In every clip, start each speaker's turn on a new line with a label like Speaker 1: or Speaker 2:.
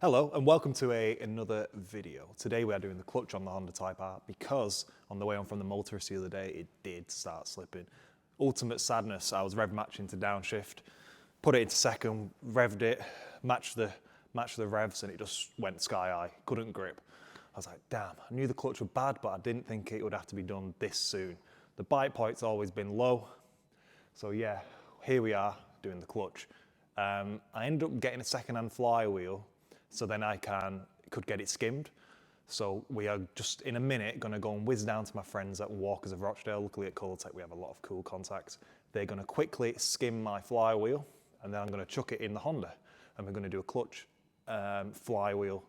Speaker 1: Hello and welcome to another video. Today we are doing the clutch on the Honda Type R because on the way on from the motorist the other day it did start slipping. Ultimate sadness, I was rev matching to downshift, put it into second, revved it, matched the revs and it just went sky high, couldn't grip. I was like, damn, I knew the clutch was bad but I didn't think it would have to be done this soon. The bite point's always been low, so yeah, here we are doing the clutch. I ended up getting a second-hand flywheel so then I could get it skimmed. So we are just in a minute gonna go and whiz down to my friends at Walkers of Rochdale. Luckily at Colortech we have a lot of cool contacts. They're gonna quickly skim my flywheel and then I'm gonna chuck it in the Honda and we're gonna do a clutch, flywheel,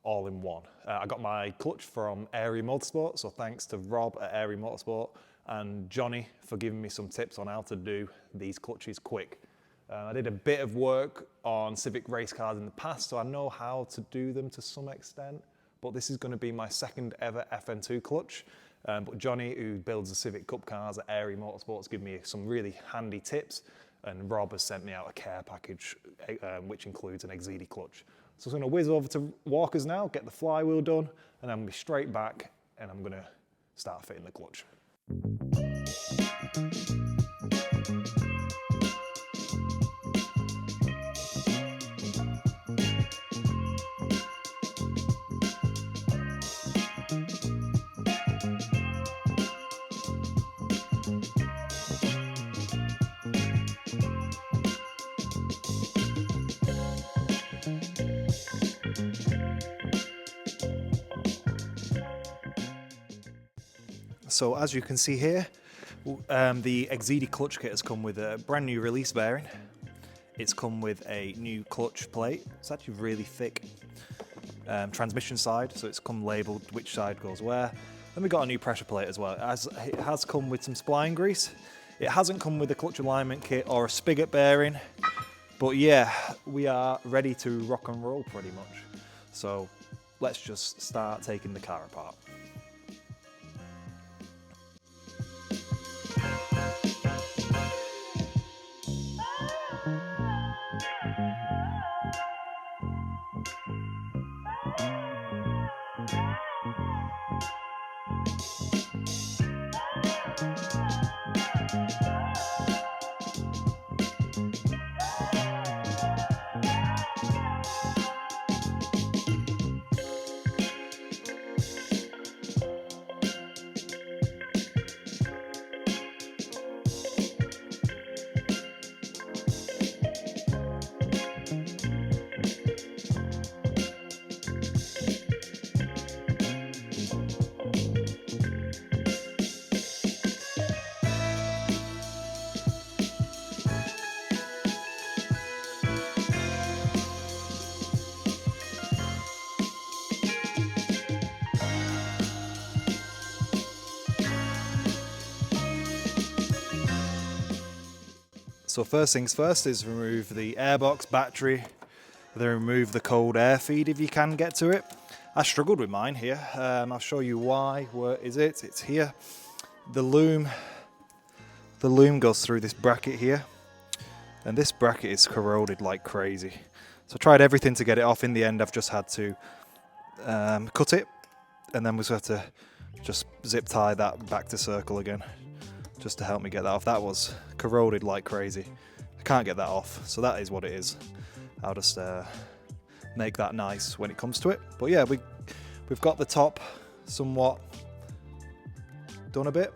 Speaker 1: all in one. I got my clutch from Airy Motorsport, so thanks to Rob at Airy Motorsport and Johnny for giving me some tips on how to do these clutches quick. I did a bit of work on Civic race cars in the past, so I know how to do them to some extent, but this is going to be my second ever FN2 clutch. But Johnny, who builds the Civic Cup cars at Airy Motorsports, gave me some really handy tips, and Rob has sent me out a care package, which includes an Exedy clutch. So I'm going to whiz over to Walkers now, get the flywheel done, and I'm going to be straight back, and I'm going to start fitting the clutch. So as you can see here, the Exedy clutch kit has come with a brand new release bearing. It's come with a new clutch plate. It's actually really thick. Transmission side, so it's come labelled which side goes where. Then we got a new pressure plate as well. It has come with some spline grease. It hasn't come with a clutch alignment kit or a spigot bearing. But yeah, we are ready to rock and roll pretty much. So let's just start taking the car apart. So first things first is remove the airbox battery, then remove the cold air feed if you can get to it. I struggled with mine here. I'll show you why. Where is it? It's here. The loom goes through this bracket here, and this bracket is corroded like crazy. So I tried everything to get it off. In the end, I've just had to cut it, and then we just have to just zip tie that back to circle again, just to help me get that off. That was corroded like crazy. I can't get that off, so that is what it is. I'll just make that nice when it comes to it. But yeah, we've got the top somewhat done a bit.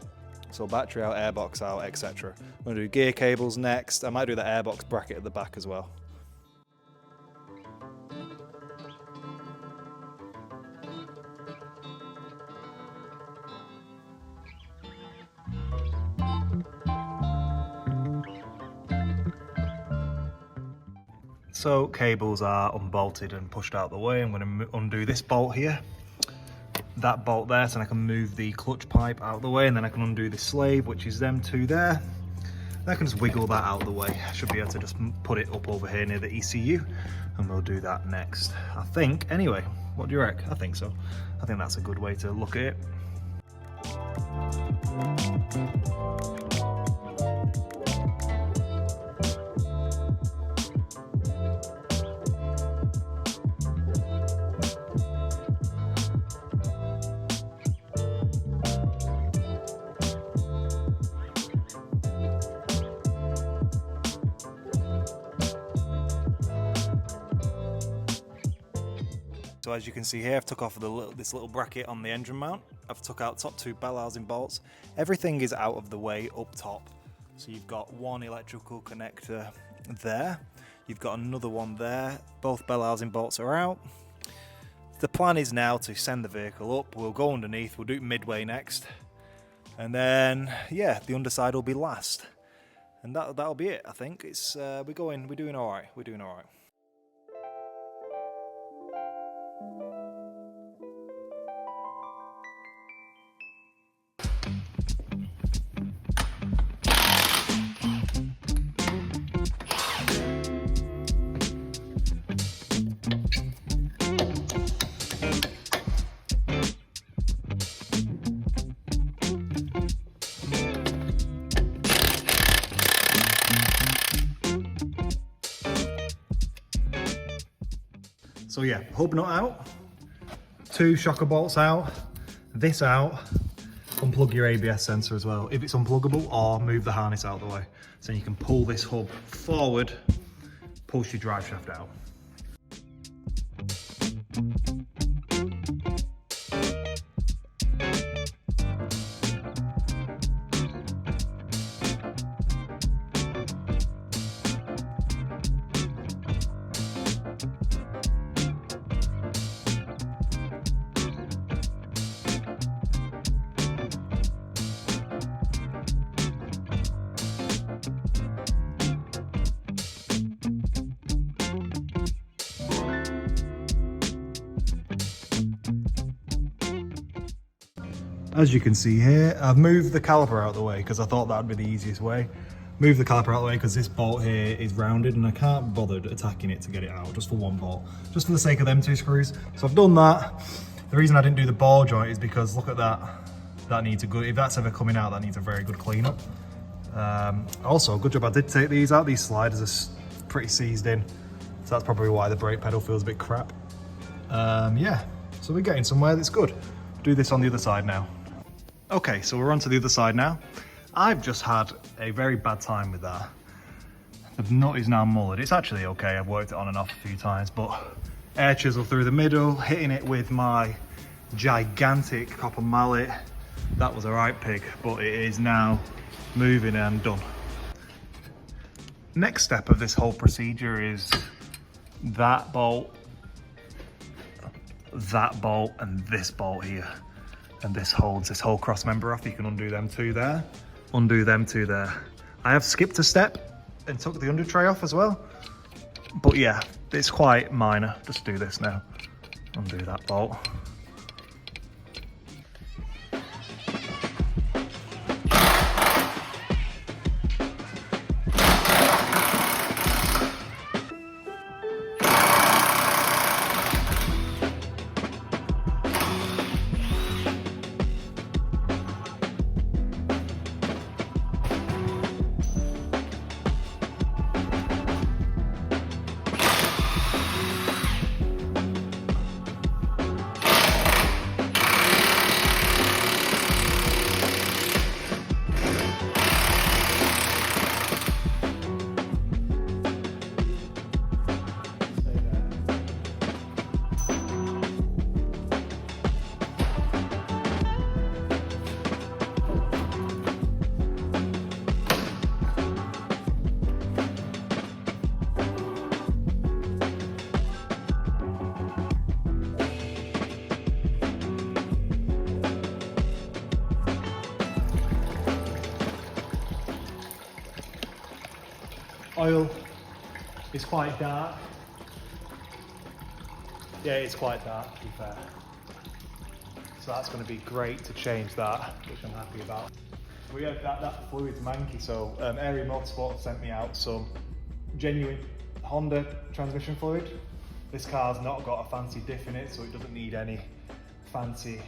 Speaker 1: So battery out, airbox out, etc. I'm going to do gear cables next. I might do the airbox bracket at the back as well. So cables are unbolted and pushed out the way. I'm going to undo this bolt here, that bolt there, so I can move the clutch pipe out the way, and then I can undo the slave, which is them two there. Then I can just wiggle that out of the way. I should be able to just put it up over here near the ECU, and we'll do that next, I think. Anyway, what do you reckon? I think so. I think that's a good way to look at it. So as you can see here, I've took off this little bracket on the engine mount. I've took out top 2 bell housing bolts. Everything is out of the way up top. So you've got one electrical connector there. You've got another one there. Both bell housing bolts are out. The plan is now to send the vehicle up. We'll go underneath. We'll do it midway next. And then, yeah, the underside will be last. And that'll be it, I think. It's we're doing all right. We're doing all right. So yeah, hub nut out, 2 shocker bolts out, this out, unplug your ABS sensor as well, if it's unpluggable, or move the harness out of the way. So you can pull this hub forward, push your drive shaft out. As you can see here, I've moved the caliper out of the way because I thought that would be the easiest way. Move the caliper out of the way because this bolt here is rounded and I can't bother attacking it to get it out, just for one bolt, just for the sake of them 2 screws. So I've done that. The reason I didn't do the ball joint is because look at that. That needs a good, if that's ever coming out, that needs a very good cleanup. Also, good job I did take these out. These sliders are pretty seized in. So that's probably why the brake pedal feels a bit crap. Yeah, so we're getting somewhere that's good. Do this on the other side now. Okay, so we're on to the other side now. I've just had a very bad time with that. The nut is now mullered. It's actually okay, I've worked it on and off a few times, but air chisel through the middle, hitting it with my gigantic copper mallet. That was a right pig, but it is now moving and done. Next step of this whole procedure is that bolt, and this bolt here. And this holds this whole cross member off. You can undo them 2 there, undo them 2 there. I have skipped a step and took the under tray off as well. But yeah, it's quite minor. Just do this now. Undo that bolt. Oil is quite dark. Yeah, it's quite dark, to be fair. So that's going to be great to change that, which I'm happy about. We have that fluid's manky, so Area Motorsport sent me out some genuine Honda transmission fluid. This car's not got a fancy diff in it, so it doesn't need any fancy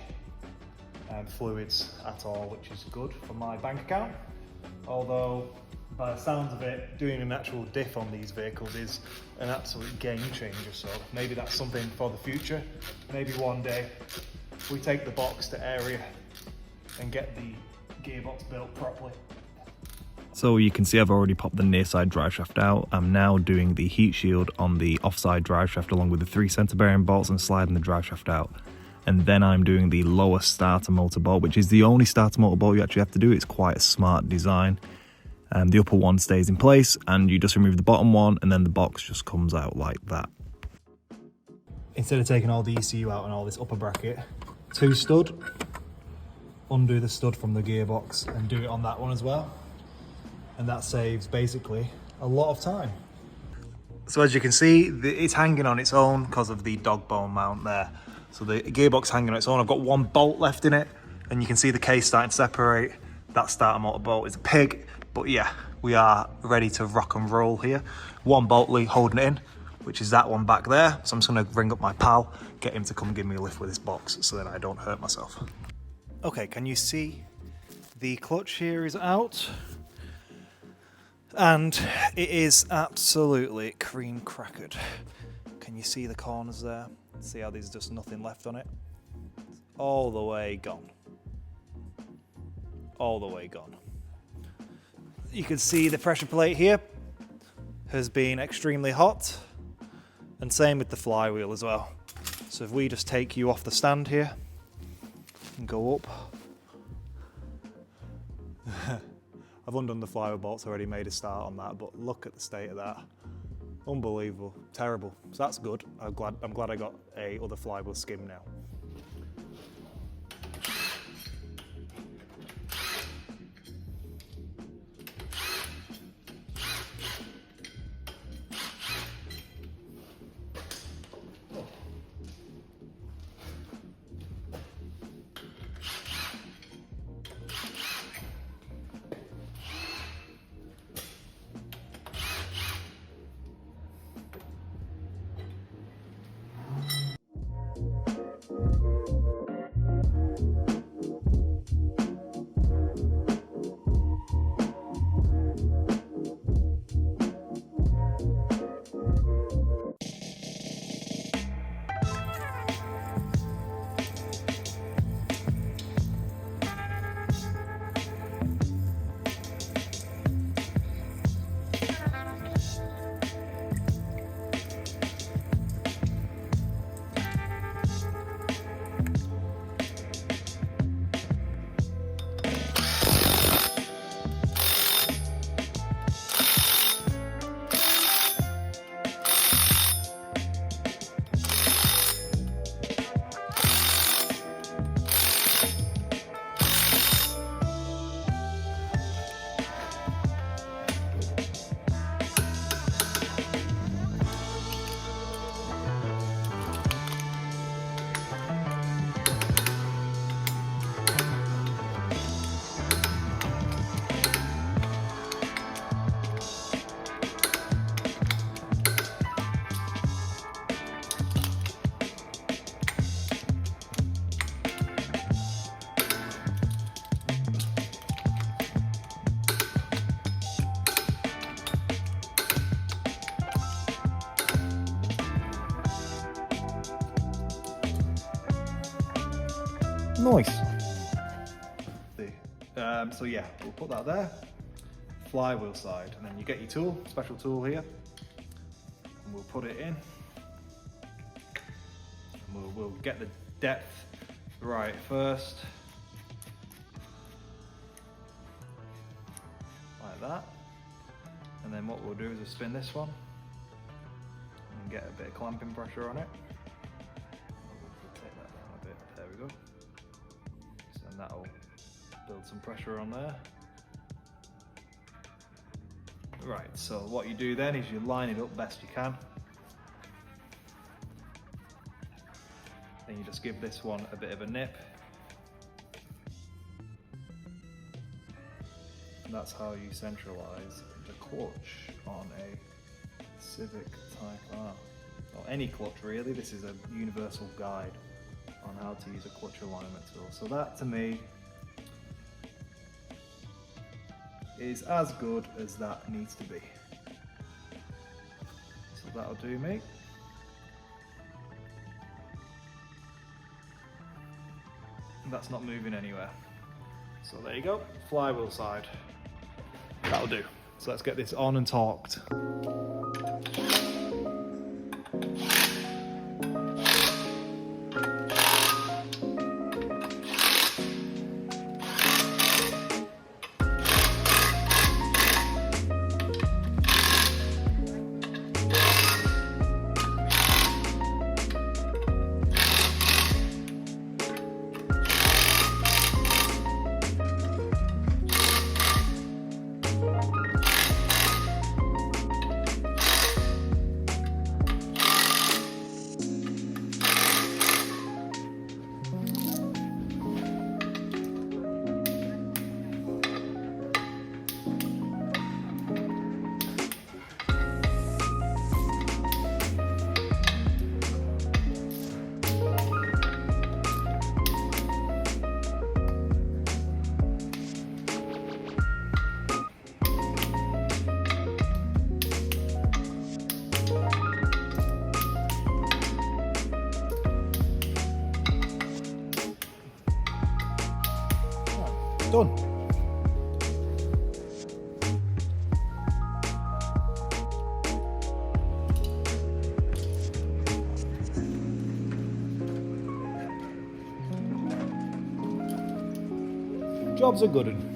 Speaker 1: fluids at all, which is good for my bank account. Although, by the sounds of it, doing an actual diff on these vehicles is an absolute game changer, so maybe that's something for the future. Maybe one day we take the box to Area and get the gearbox built properly. So you can see I've already popped the near side drive shaft out. I'm now doing the heat shield on the offside drive shaft along with the 3 centre bearing bolts and sliding the drive shaft out. And then I'm doing the lower starter motor bolt, which is the only starter motor bolt you actually have to do. It's quite a smart design. The upper one stays in place and you just remove the bottom one and then the box just comes out like that. Instead of taking all the ECU out and all this upper bracket, 2 stud, undo the stud from the gearbox and do it on that one as well. And that saves basically a lot of time. So as you can see, it's hanging on its own because of the dog bone mount there. So the gearbox hanging on its own. I've got 1 bolt left in it and you can see the case starting to separate. That starter motor bolt is a pig, but yeah, we are ready to rock and roll here. 1 bolt holding it in, which is that one back there. So I'm just gonna ring up my pal, get him to come give me a lift with this box so that I don't hurt myself. Okay, can you see the clutch here is out? And it is absolutely cream crackered. Can you see the corners there? See how there's just nothing left on it? It's all the way gone. All the way gone. You can see the pressure plate here has been extremely hot, and same with the flywheel as well. So if we just take you off the stand here and go up. I've undone the flywheel bolts, already made a start on that, but look at the state of that. Unbelievable, terrible. So that's good. I'm glad I got a other flywheel skim now. Nice. So yeah, we'll put that there. Flywheel side, and then you get your tool, special tool here, and we'll put it in. And we'll get the depth right first, like that. And then what we'll do is we'll spin this one and get a bit of clamping pressure on it. We'll take that down a bit. There we go. And that'll build some pressure on there. Right, so what you do then is you line it up best you can. Then you just give this one a bit of a nip. And that's how you centralize the clutch on a Civic Type R. Or any clutch really, this is a universal guide on how to use a clutch alignment tool. So that to me is as good as that needs to be. So that'll do me. And that's not moving anywhere. So there you go, flywheel side. That'll do. So let's get this on and torqued. Done. Job's a good one.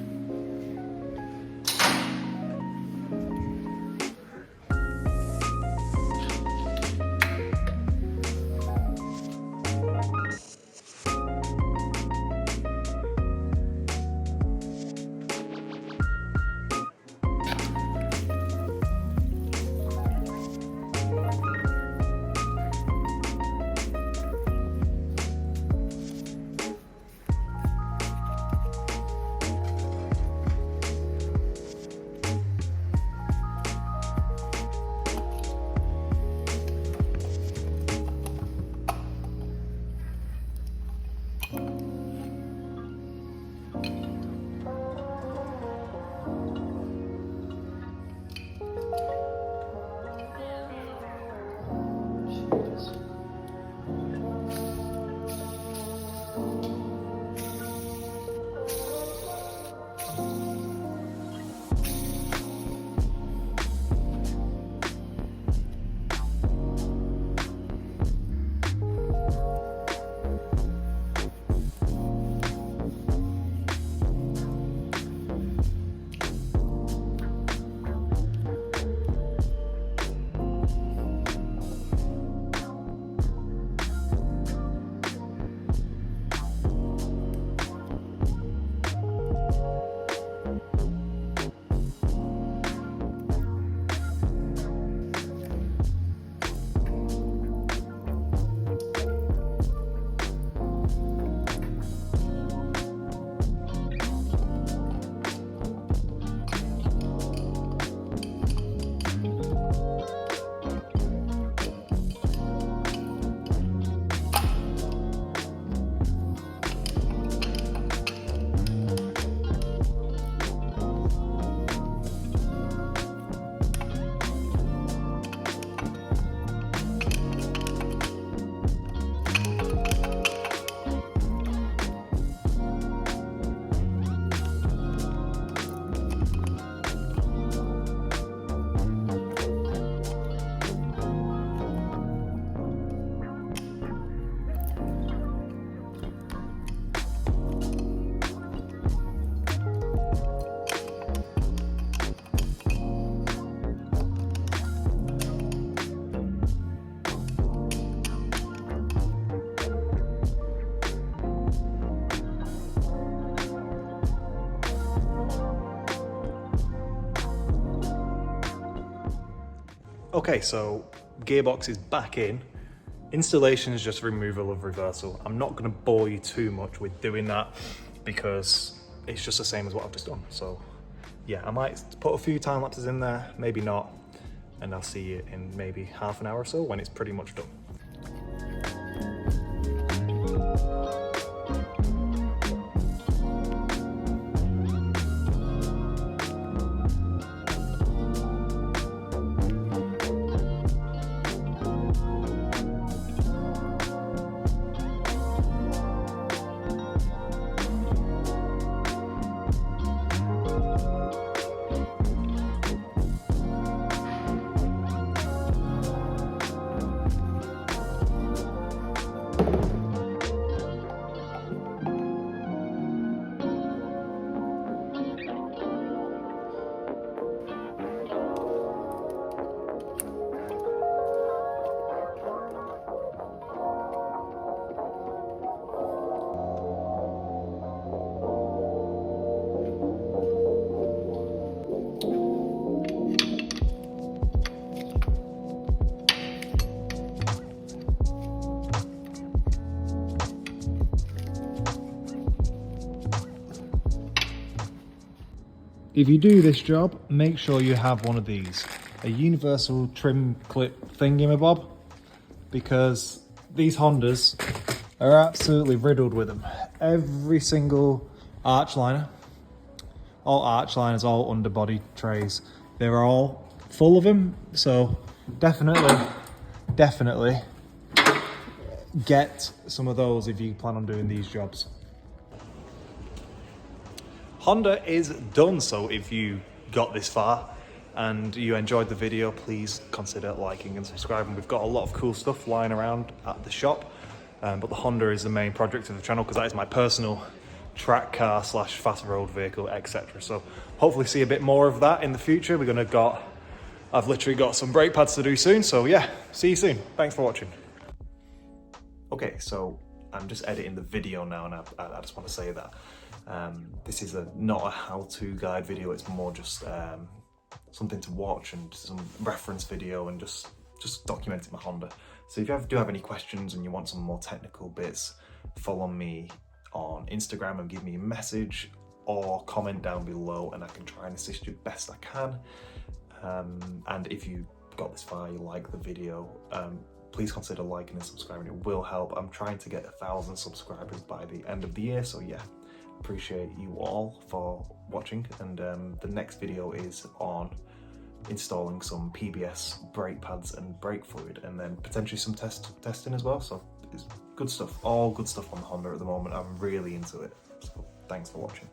Speaker 1: Okay, so gearbox is back in. Installation is just removal of reversal. I'm not going to bore you too much with doing that because it's just the same as what I've just done. So yeah, I might put a few time lapses in there, maybe not, and I'll see you in maybe half an hour or so when it's pretty much done. if you do this job, make sure you have one of these, a universal trim clip thingamabob, because these Hondas are absolutely riddled with them. Every single arch liner, all arch liners, all underbody trays, they're all full of them. So definitely get some of those if you plan on doing these jobs. Honda is done, so if you got this far and you enjoyed the video, please consider liking and subscribing. We've got a lot of cool stuff lying around at the shop, but the Honda is the main project of the channel because that is my personal track car / fast road vehicle, etc. So hopefully see a bit more of that in the future. I've literally got some brake pads to do soon, so yeah, see you soon. Thanks for watching. Okay, so I'm just editing the video now, and I just want to say that this is not a how-to guide video. It's more just something to watch and some reference video, and just documenting my Honda. So if you do have any questions and you want some more technical bits, follow me on Instagram and give me a message, or comment down below and I can try and assist you best I can. And if you got this far, you like the video, please consider liking and subscribing. It will help. I'm trying to get 1,000 subscribers by the end of the year, so yeah, appreciate you all for watching. And the next video is on installing some PBS brake pads and brake fluid, and then potentially some testing as well. So it's good stuff, all good stuff on the Honda at the moment. I'm really into it, so thanks for watching.